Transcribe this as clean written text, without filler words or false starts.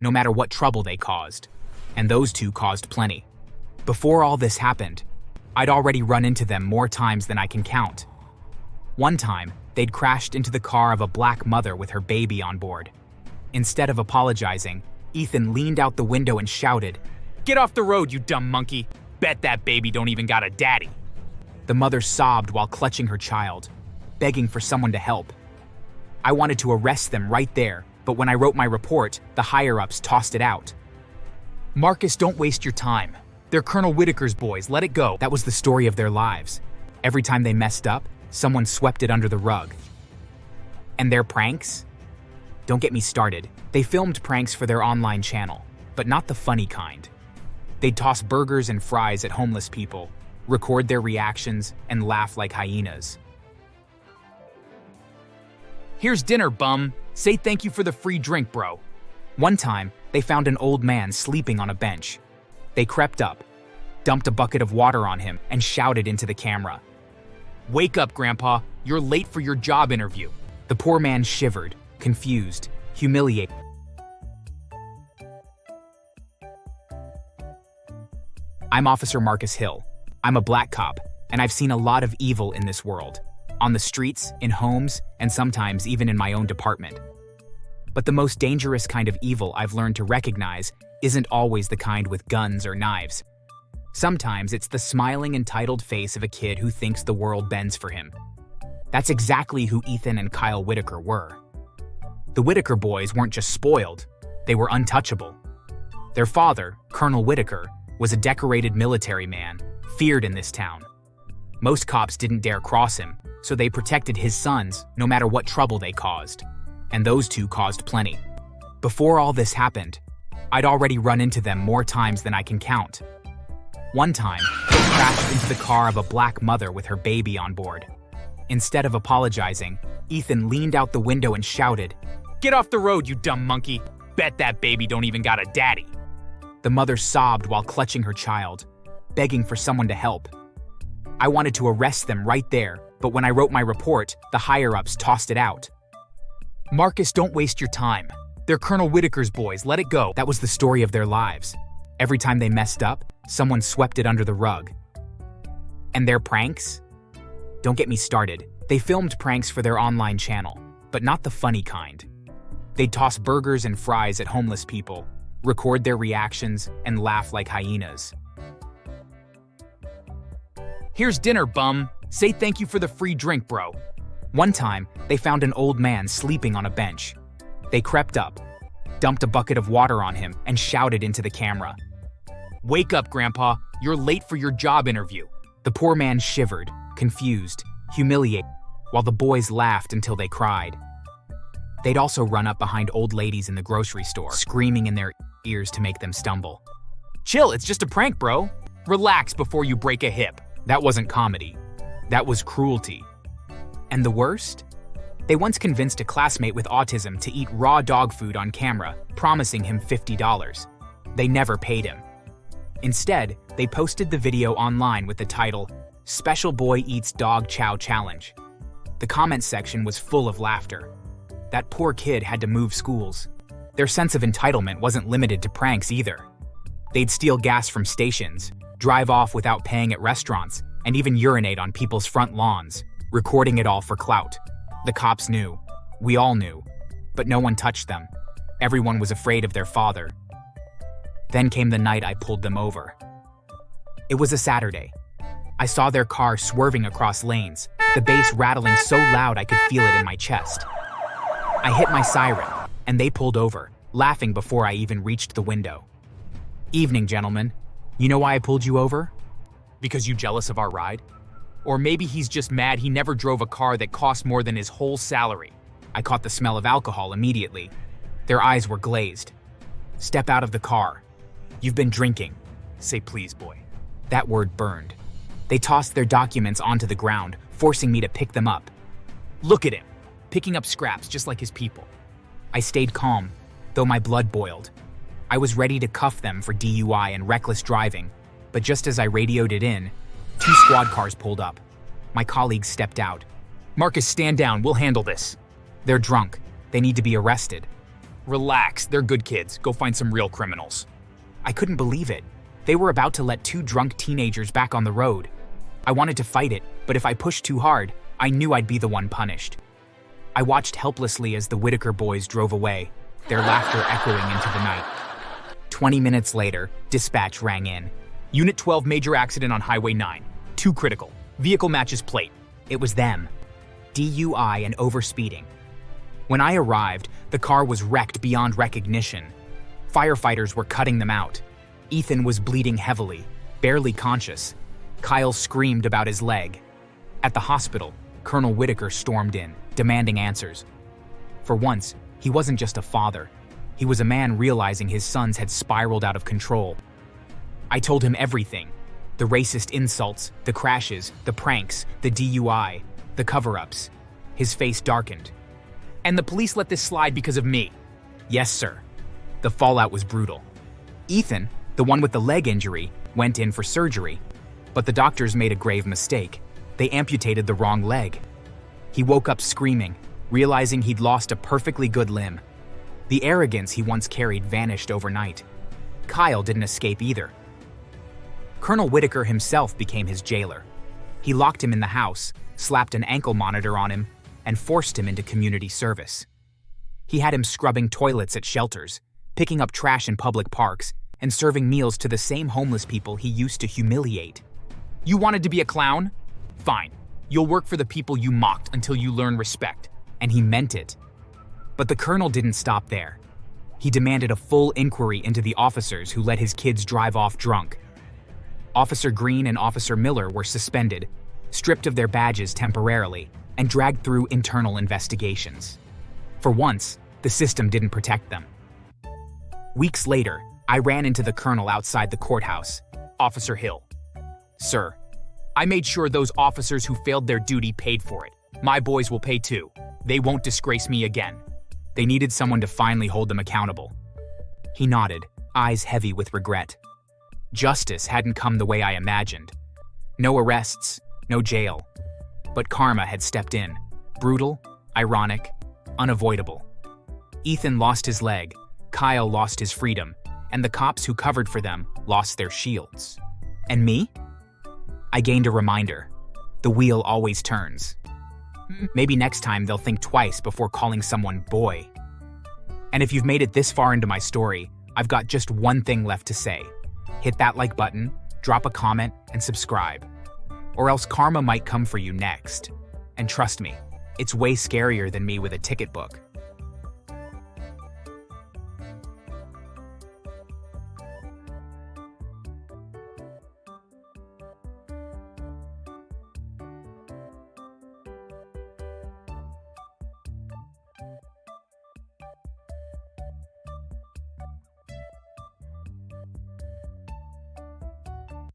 no matter what trouble they caused. And those two caused plenty. Before all this happened, I'd already run into them more times than I can count. One time, they'd crashed into the car of a black mother with her baby on board. Instead of apologizing, Ethan leaned out the window and shouted, "Get off the road, you dumb monkey! Bet that baby don't even got a daddy!" The mother sobbed while clutching her child, begging for someone to help. I wanted to arrest them right there, but when I wrote my report, the higher-ups tossed it out. "Marcus, don't waste your time. They're Colonel Whitaker's boys, let it go." That was the story of their lives. Every time they messed up, someone swept it under the rug. And their pranks? Don't get me started. They filmed pranks for their online channel, but not the funny kind. They'd toss burgers and fries at homeless people, record their reactions, and laugh like hyenas. "Here's dinner, bum. Say thank you for the free drink, bro." One time, they found an old man sleeping on a bench. They crept up, dumped a bucket of water on him, and shouted into the camera, "Wake up, Grandpa. You're late for your job interview." The poor man shivered, confused, humiliated. I'm Officer Marcus Hill. I'm a black cop, and I've seen a lot of evil in this world. On the streets, in homes, and sometimes even in my own department. But the most dangerous kind of evil I've learned to recognize isn't always the kind with guns or knives. Sometimes it's the smiling, entitled face of a kid who thinks the world bends for him. That's exactly who Ethan and Kyle Whitaker were. The Whitaker boys weren't just spoiled, they were untouchable. Their father, Colonel Whitaker, was a decorated military man, feared in this town. Most cops didn't dare cross him, so they protected his sons no matter what trouble they caused. And those two caused plenty. Before all this happened, I'd already run into them more times than I can count. One time, they crashed into the car of a black mother with her baby on board. Instead of apologizing, Ethan leaned out the window and shouted, "Get off the road, you dumb monkey! Bet that baby don't even got a daddy!" The mother sobbed while clutching her child, begging for someone to help. I wanted to arrest them right there, but when I wrote my report, the higher-ups tossed it out. "Marcus, don't waste your time. They're Colonel Whitaker's boys, let it go." That was the story of their lives. Every time they messed up, someone swept it under the rug. And their pranks? Don't get me started. They filmed pranks for their online channel, but not the funny kind. They'd toss burgers and fries at homeless people, record their reactions, and laugh like hyenas. "Here's dinner, bum. Say thank you for the free drink, bro." One time, they found an old man sleeping on a bench. They crept up, dumped a bucket of water on him, and shouted into the camera, "Wake up, Grandpa. You're late for your job interview." The poor man shivered, confused, humiliated, while the boys laughed until they cried. They'd also run up behind old ladies in the grocery store, screaming in their ears to make them stumble. "Chill, it's just a prank, bro. Relax before you break a hip." That wasn't comedy. That was cruelty. And the worst? They once convinced a classmate with autism to eat raw dog food on camera, promising him $50. They never paid him. Instead, they posted the video online with the title, "Special Boy Eats Dog Chow Challenge." The comment section was full of laughter. That poor kid had to move schools. Their sense of entitlement wasn't limited to pranks either. They'd steal gas from stations, drive off without paying at restaurants, and even urinate on people's front lawns, recording it all for clout. The cops knew. We all knew. But no one touched them. Everyone was afraid of their father. Then came the night I pulled them over. It was a Saturday. I saw their car swerving across lanes, the bass rattling so loud I could feel it in my chest. I hit my siren, and they pulled over, laughing before I even reached the window. "Evening, gentlemen. You know why I pulled you over? Because you jealous of our ride? Or maybe he's just mad he never drove a car that cost more than his whole salary." I caught the smell of alcohol immediately. Their eyes were glazed. "Step out of the car. You've been drinking." "Say please, boy." That word burned. They tossed their documents onto the ground, forcing me to pick them up. Look at him, picking up scraps just like his people. I stayed calm, though my blood boiled. I was ready to cuff them for DUI and reckless driving, but just as I radioed it in, 2 squad cars pulled up. My colleagues stepped out. "Marcus, stand down, we'll handle this." "They're drunk. They need to be arrested." Relax, they're good kids. Go find some real criminals. I couldn't believe it. They were about to let two drunk teenagers back on the road. I wanted to fight it, but if I pushed too hard, I knew I'd be the one punished. I watched helplessly as the Whitaker boys drove away, their laughter echoing into the night. 20 minutes later, dispatch rang in. Unit 12 major accident on Highway 9. 2 critical. Vehicle matches plate. It was them. DUI and overspeeding. When I arrived, the car was wrecked beyond recognition. Firefighters were cutting them out. Ethan was bleeding heavily, barely conscious. Kyle screamed about his leg. At the hospital, Colonel Whitaker stormed in, demanding answers. For once, he wasn't just a father. He was a man realizing his sons had spiraled out of control. I told him everything. The racist insults, the crashes, the pranks, the DUI, the cover-ups. His face darkened. And the police let this slide because of me. Yes, sir. The fallout was brutal. Ethan, the one with the leg injury, went in for surgery, but the doctors made a grave mistake. They amputated the wrong leg. He woke up screaming, realizing he'd lost a perfectly good limb. The arrogance he once carried vanished overnight. Kyle didn't escape either. Colonel Whitaker himself became his jailer. He locked him in the house, slapped an ankle monitor on him, and forced him into community service. He had him scrubbing toilets at shelters, picking up trash in public parks, and serving meals to the same homeless people he used to humiliate. You wanted to be a clown? Fine. You'll work for the people you mocked until you learn respect. And he meant it. But the colonel didn't stop there. He demanded a full inquiry into the officers who let his kids drive off drunk. Officer Green and Officer Miller were suspended, stripped of their badges temporarily, and dragged through internal investigations. For once, the system didn't protect them. Weeks later, I ran into the colonel outside the courthouse. Officer Hill. Sir, I made sure those officers who failed their duty paid for it. My boys will pay too. They won't disgrace me again. They needed someone to finally hold them accountable. He nodded, eyes heavy with regret. Justice hadn't come the way I imagined. No arrests, no jail. But karma had stepped in. Brutal, ironic, unavoidable. Ethan lost his leg, Kyle lost his freedom, and the cops who covered for them lost their shields. And me? I gained a reminder. The wheel always turns. Maybe next time they'll think twice before calling someone boy. And if you've made it this far into my story, I've got just one thing left to say. Hit that like button, drop a comment, and subscribe. Or else karma might come for you next. And trust me, it's way scarier than me with a ticket book.